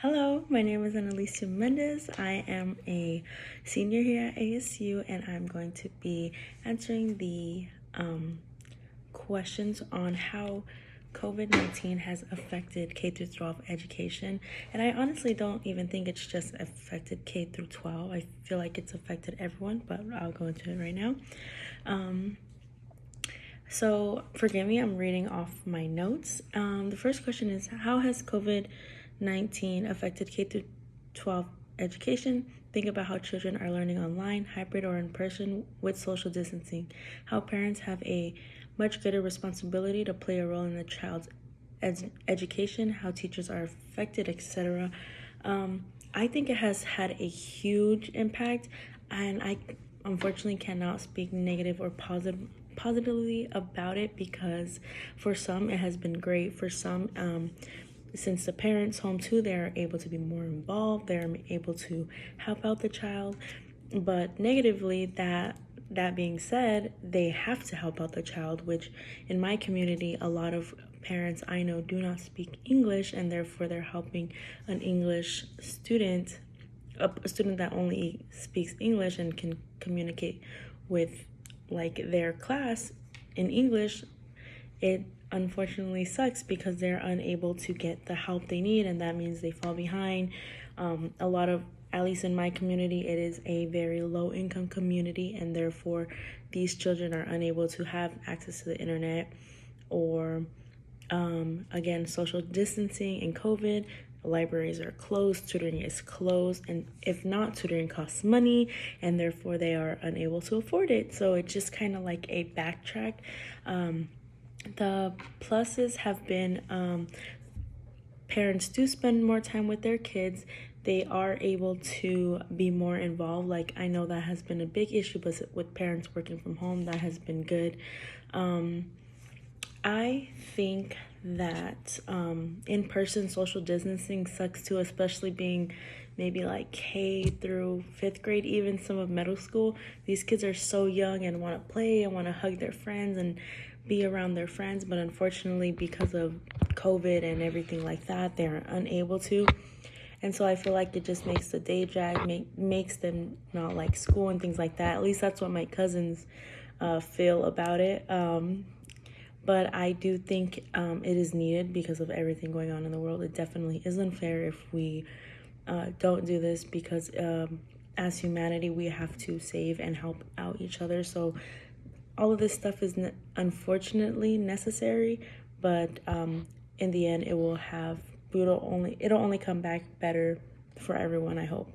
Hello, my name is Annalicia Mendez. I am a senior here at ASU, and I'm going to be answering the questions on how COVID-19 has affected K through 12 education. And I honestly don't even think it's just affected K through 12. I feel like it's affected everyone, but I'll go into it right now. So forgive me, I'm reading off my notes. The first question is, how has COVID-19 affected K through 12 education? Think about how children are learning online, hybrid, or in person with social distancing. How parents have a much greater responsibility to play a role in the child's education, how teachers are affected, etc. I think it has had a huge impact, and I unfortunately cannot speak negative or positively about it, because for some it has been great. For some, since the parents home too, they're able to be more involved, they're able to help out the child. But negatively, that being said, they have to help out the child, which in my community, a lot of parents I know do not speak English, and therefore they're helping an English student, a student that only speaks English and can communicate with like their class in English. It unfortunately sucks because they're unable to get the help they need, and that means they fall behind. A lot of, at least in my community, it is a very low income community, and therefore these children are unable to have access to the internet, or again, social distancing and COVID. Libraries are closed, tutoring is closed, and if not, tutoring costs money, and therefore they are unable to afford it. So it's just kind of like a backtrack. The pluses have been, parents do spend more time with their kids. They are able to be more involved. Like, I know that has been a big issue, but with parents working from home, that has been good. I think that in-person social distancing sucks too, especially being maybe like K through 5th grade, even some of middle school. These kids are so young and want to play and want to hug their friends and be around their friends, but unfortunately, because of COVID and everything like that, they're unable to. And so I feel like it just makes the day drag, makes them not like school and things like that. At least that's what my cousins feel about it. But I do think it is needed because of everything going on in the world. It definitely isn't fair if we don't do this, because as humanity, we have to save and help out each other. So all of this stuff is unfortunately necessary, but in the end, it'll only come back better for everyone, I hope.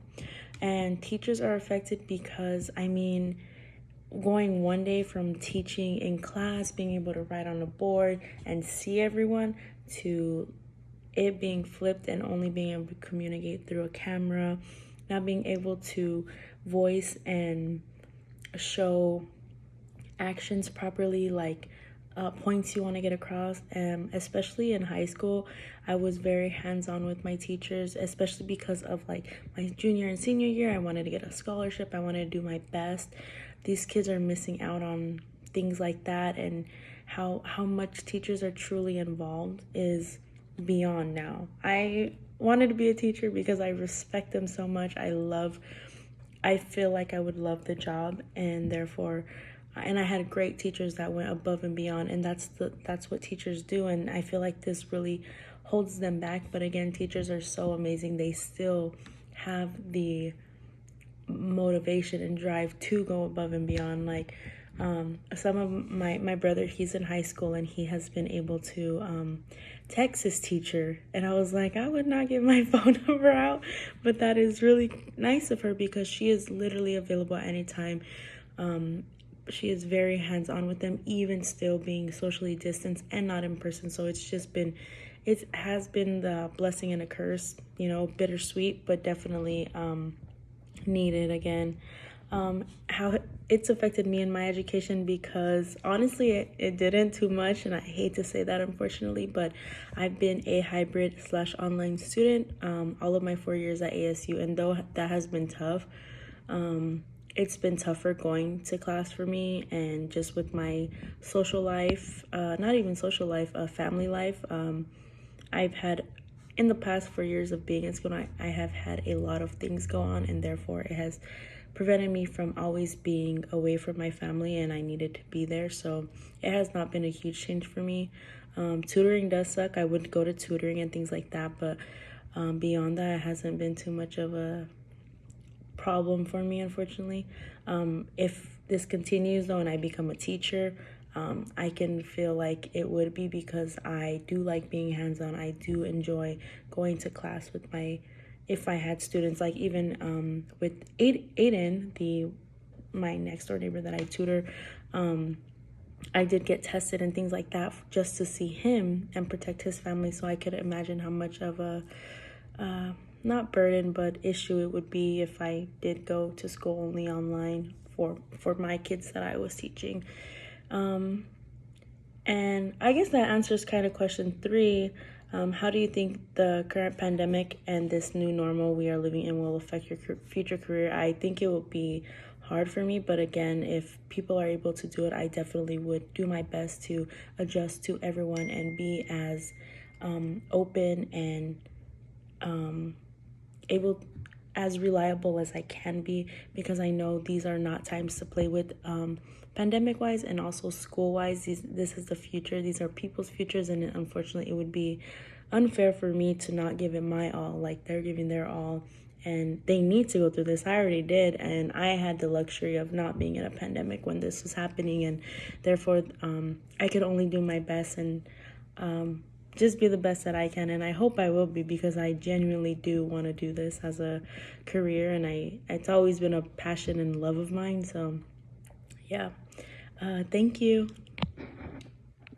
And teachers are affected because, I mean, going one day from teaching in class, being able to write on a board and see everyone, to it being flipped and only being able to communicate through a camera, not being able to voice and show actions properly, like points you want to get across. Especially in high school, I was very hands-on with my teachers, especially because of like my junior and senior year. I wanted to get a scholarship, I wanted to do my best. These kids are missing out on things like that, and how much teachers are truly involved is beyond now. I wanted to be a teacher because I respect them so much. I feel like I would love the job, and therefore, and I had great teachers that went above and beyond, and that's what teachers do. And I feel like this really holds them back. But again, teachers are so amazing. They still have the motivation and drive to go above and beyond. Like some of my brother, he's in high school, and he has been able to text his teacher, and I was like, I would not give my phone number out, but that is really nice of her, because she is literally available at any time. She is very hands-on with them, even still being socially distanced and not in person. So it has been the blessing and a curse, bittersweet, but definitely needed again. How it's affected me in my education, because honestly it didn't too much, and I hate to say that, unfortunately, but I've been a hybrid / online student all of my 4 years at ASU, and though that has been tough, it's been tougher going to class for me, and just with my social life, not even social life, family life. I've had in the past 4 years of being in school, I have had a lot of things go on, and therefore it has prevented me from always being away from my family, and I needed to be there. So it has not been a huge change for me. Tutoring does suck. I would go to tutoring and things like that, but beyond that, it hasn't been too much of a problem for me, unfortunately. If this continues though and I become a teacher, I can feel like it would be because I do like being hands-on. I do enjoy going to class with if I had students, like even with Aiden, my next door neighbor that I tutor, I did get tested and things like that just to see him and protect his family. So I could imagine how much of a not burden but issue it would be if I did go to school only online for my kids that I was teaching. And I guess that answers kind of question 3. How do you think the current pandemic and this new normal we are living in will affect your future career? I think it will be hard for me, but again, if people are able to do it, I definitely would do my best to adjust to everyone and be as open and able as reliable as I can be, because I know these are not times to play with, pandemic wise and also school wise. This is the future. These are people's futures, and unfortunately it would be unfair for me to not give it my all. Like, they're giving their all and they need to go through this. I already did, and I had the luxury of not being in a pandemic when this was happening, and therefore I could only do my best and just be the best that I can, and I hope I will be, because I genuinely do want to do this as a career, and it's always been a passion and love of mine. So yeah, thank you.